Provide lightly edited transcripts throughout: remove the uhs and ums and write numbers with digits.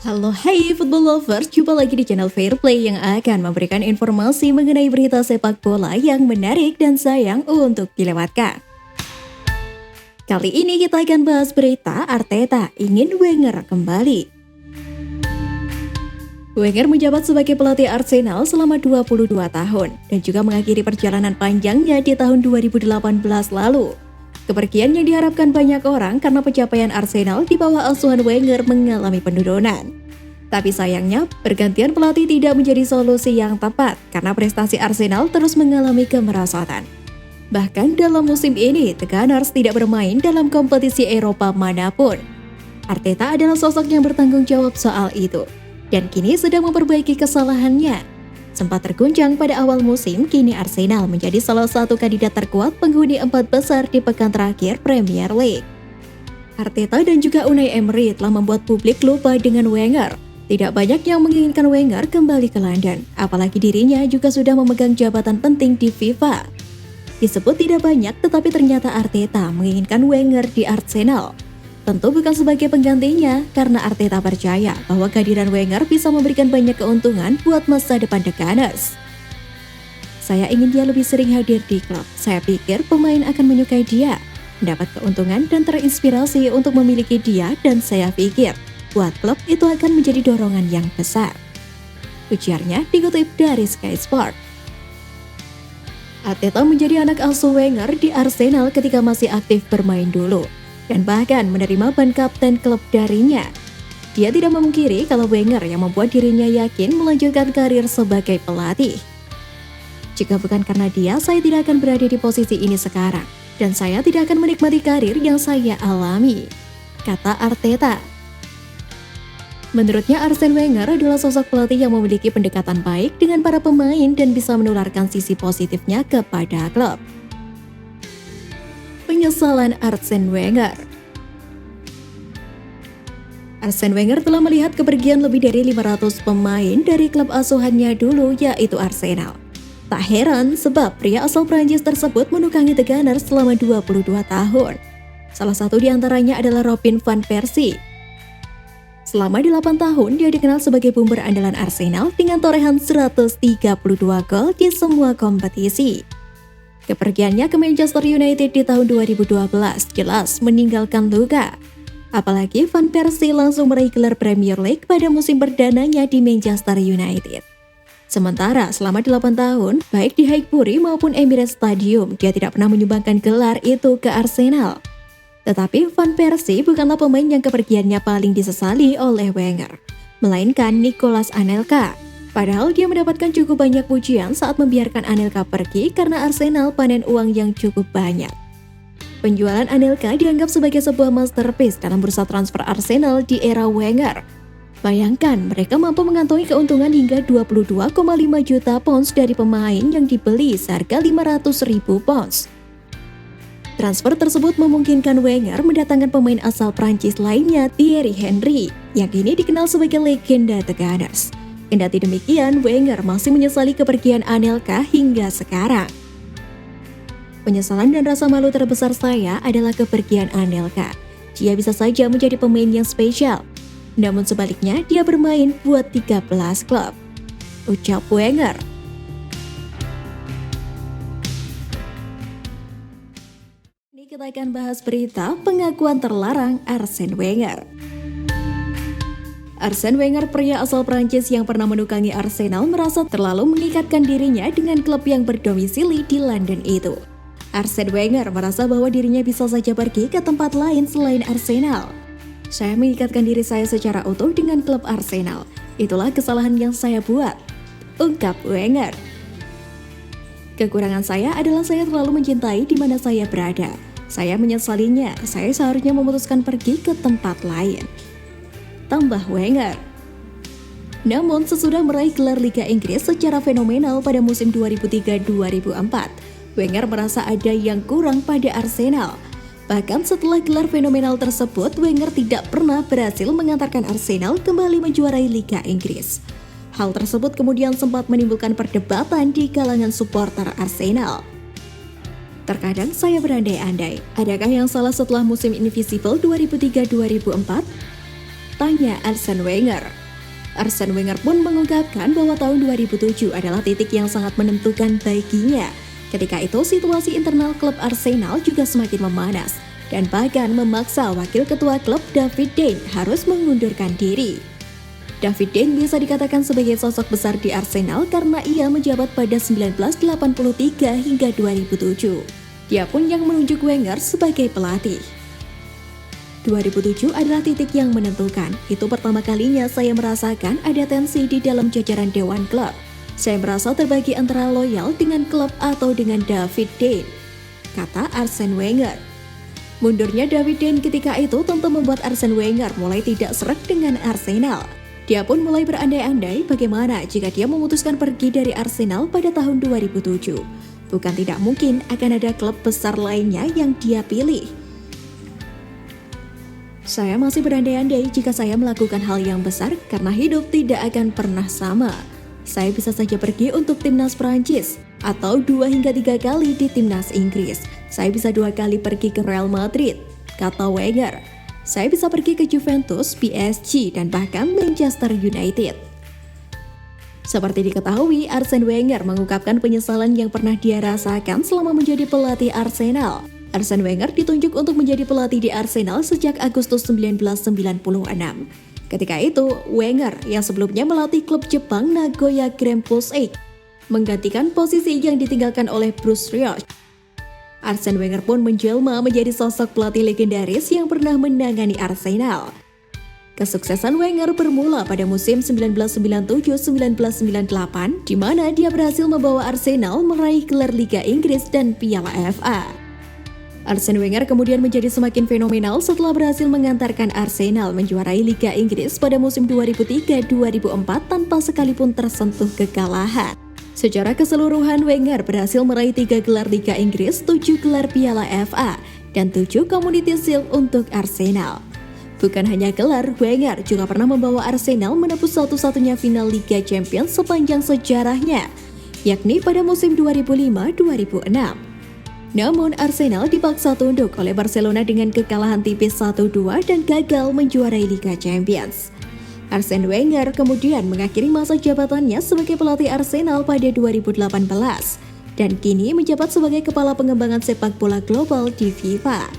Halo hai football lovers, jumpa lagi di channel Fair Play yang akan memberikan informasi mengenai berita sepak bola yang menarik dan sayang untuk dilewatkan. Kali ini kita akan bahas berita Arteta ingin Wenger kembali. Wenger menjabat sebagai pelatih Arsenal selama 22 tahun dan juga mengakhiri perjalanan panjangnya di tahun 2018 lalu. Kepergian yang diharapkan banyak orang karena pencapaian Arsenal di bawah asuhan Wenger mengalami penurunan. Tapi sayangnya, pergantian pelatih tidak menjadi solusi yang tepat karena prestasi Arsenal terus mengalami kemerosotan. Bahkan dalam musim ini, The Gunners tidak bermain dalam kompetisi Eropa manapun. Arteta adalah sosok yang bertanggung jawab soal itu, dan kini sedang memperbaiki kesalahannya. Sempat terguncang pada awal musim, kini Arsenal menjadi salah satu kandidat terkuat penghuni 4 besar di pekan terakhir Premier League. Arteta dan juga Unai Emery telah membuat publik lupa dengan Wenger. Tidak banyak yang menginginkan Wenger kembali ke London, apalagi dirinya juga sudah memegang jabatan penting di FIFA. Disebut tidak banyak, tetapi ternyata Arteta menginginkan Wenger di Arsenal. Tentu bukan sebagai penggantinya, karena Arteta percaya bahwa kehadiran Wenger bisa memberikan banyak keuntungan buat masa depan The Gunners. Saya ingin dia lebih sering hadir di klub. Saya pikir pemain akan menyukai dia, mendapat keuntungan dan terinspirasi untuk memiliki dia, dan saya pikir buat klub itu akan menjadi dorongan yang besar. Ujarnya dikutip dari Sky Sport. Arteta menjadi anak asuh Wenger di Arsenal ketika masih aktif bermain dulu, dan bahkan menerima ban kapten klub darinya. Dia tidak memungkiri kalau Wenger yang membuat dirinya yakin melanjutkan karir sebagai pelatih. Jika bukan karena dia, saya tidak akan berada di posisi ini sekarang, dan saya tidak akan menikmati karir yang saya alami, kata Arteta. Menurutnya, Arsene Wenger adalah sosok pelatih yang memiliki pendekatan baik dengan para pemain dan bisa menularkan sisi positifnya kepada klub. Penyesalan Arsene Wenger. Arsene Wenger telah melihat kepergian lebih dari 500 pemain dari klub asuhannya dulu, yaitu Arsenal. Tak heran sebab pria asal Prancis tersebut menukangi The Gunners selama 22 tahun. Salah satu di antaranya adalah Robin van Persie. Selama 8 tahun, dia dikenal sebagai boomer andalan Arsenal dengan torehan 132 gol di semua kompetisi. Kepergiannya ke Manchester United di tahun 2012 jelas meninggalkan luka. Apalagi Van Persie langsung meraih gelar Premier League pada musim perdananya di Manchester United. Sementara selama 8 tahun, baik di Highbury maupun Emirates Stadium, dia tidak pernah menyumbangkan gelar itu ke Arsenal. Tetapi Van Persie bukanlah pemain yang kepergiannya paling disesali oleh Wenger, melainkan Nicolas Anelka. Padahal dia mendapatkan cukup banyak pujian saat membiarkan Anelka pergi karena Arsenal panen uang yang cukup banyak. Penjualan Anelka dianggap sebagai sebuah masterpiece dalam bursa transfer Arsenal di era Wenger. Bayangkan, mereka mampu mengantongi keuntungan hingga 22,5 juta pounds dari pemain yang dibeli seharga 500.000 pounds. Transfer tersebut memungkinkan Wenger mendatangkan pemain asal Prancis lainnya, Thierry Henry, yang kini dikenal sebagai legenda The Gunners. Kendati demikian, Wenger masih menyesali kepergian Anelka hingga sekarang. Penyesalan dan rasa malu terbesar saya adalah kepergian Anelka. Dia bisa saja menjadi pemain yang spesial. Namun sebaliknya, dia bermain buat 13 klub, ucap Wenger. Ini kita akan bahas berita pengakuan terlarang Arsene Wenger. Arsene Wenger, pria asal Prancis yang pernah menukangi Arsenal, merasa terlalu mengikatkan dirinya dengan klub yang berdomisili di London itu. Arsene Wenger merasa bahwa dirinya bisa saja pergi ke tempat lain selain Arsenal. Saya mengikatkan diri saya secara utuh dengan klub Arsenal. Itulah kesalahan yang saya buat, ungkap Wenger. Kekurangan saya adalah saya terlalu mencintai di mana saya berada. Saya menyesalinya, saya seharusnya memutuskan pergi ke tempat lain, tambah Wenger. Namun sesudah meraih gelar Liga Inggris secara fenomenal pada musim 2003-2004, Wenger merasa ada yang kurang pada Arsenal. Bahkan setelah gelar fenomenal tersebut, Wenger tidak pernah berhasil mengantarkan Arsenal kembali menjuarai Liga Inggris. Hal tersebut kemudian sempat menimbulkan perdebatan di kalangan supporter Arsenal. Terkadang saya berandai-andai, adakah yang salah setelah musim Invisible 2003-2004? Tanya Arsene Wenger. Arsene Wenger pun mengungkapkan bahwa tahun 2007 adalah titik yang sangat menentukan baginya. Ketika itu situasi internal klub Arsenal juga semakin memanas dan bahkan memaksa wakil ketua klub David Dein harus mengundurkan diri. David Dein bisa dikatakan sebagai sosok besar di Arsenal karena ia menjabat pada 1983 hingga 2007. Dia pun yang menunjuk Wenger sebagai pelatih. 2007 adalah titik yang menentukan. Itu pertama kalinya saya merasakan ada tensi di dalam jajaran dewan klub. Saya merasa terbagi antara loyal dengan klub atau dengan David Dein, kata Arsene Wenger. Mundurnya David Dein ketika itu tentu membuat Arsene Wenger mulai tidak sreg dengan Arsenal. Dia pun mulai berandai-andai bagaimana jika dia memutuskan pergi dari Arsenal pada tahun 2007. Bukan tidak mungkin akan ada klub besar lainnya yang dia pilih. Saya masih berandai-andai jika saya melakukan hal yang besar karena hidup tidak akan pernah sama. Saya bisa saja pergi untuk timnas Prancis atau 2 hingga 3 kali di timnas Inggris. Saya bisa 2 kali pergi ke Real Madrid, kata Wenger. Saya bisa pergi ke Juventus, PSG, dan bahkan Manchester United. Seperti diketahui, Arsene Wenger mengungkapkan penyesalan yang pernah dia rasakan selama menjadi pelatih Arsenal. Arsene Wenger ditunjuk untuk menjadi pelatih di Arsenal sejak Agustus 1996. Ketika itu, Wenger yang sebelumnya melatih klub Jepang Nagoya Grampus Eight menggantikan posisi yang ditinggalkan oleh Bruce Rioch. Arsene Wenger pun menjelma menjadi sosok pelatih legendaris yang pernah menangani Arsenal. Kesuksesan Wenger bermula pada musim 1997-1998 di mana dia berhasil membawa Arsenal meraih gelar Liga Inggris dan Piala FA. Arsene Wenger kemudian menjadi semakin fenomenal setelah berhasil mengantarkan Arsenal menjuarai Liga Inggris pada musim 2003-2004 tanpa sekalipun tersentuh kekalahan. Secara keseluruhan, Wenger berhasil meraih 3 gelar Liga Inggris, 7 gelar Piala FA, dan 7 Community Shield untuk Arsenal. Bukan hanya gelar, Wenger juga pernah membawa Arsenal menembus satu-satunya final Liga Champions sepanjang sejarahnya, yakni pada musim 2005-2006. Namun Arsenal dipaksa tunduk oleh Barcelona dengan kekalahan tipis 1-2 dan gagal menjuarai Liga Champions. Arsene Wenger kemudian mengakhiri masa jabatannya sebagai pelatih Arsenal pada 2018 dan kini menjabat sebagai kepala pengembangan sepak bola global di FIFA.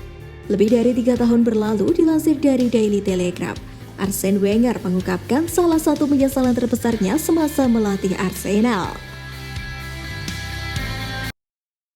Lebih dari 3 tahun berlalu, dilansir dari Daily Telegraph, Arsene Wenger mengungkapkan salah satu penyesalan terbesarnya semasa melatih Arsenal.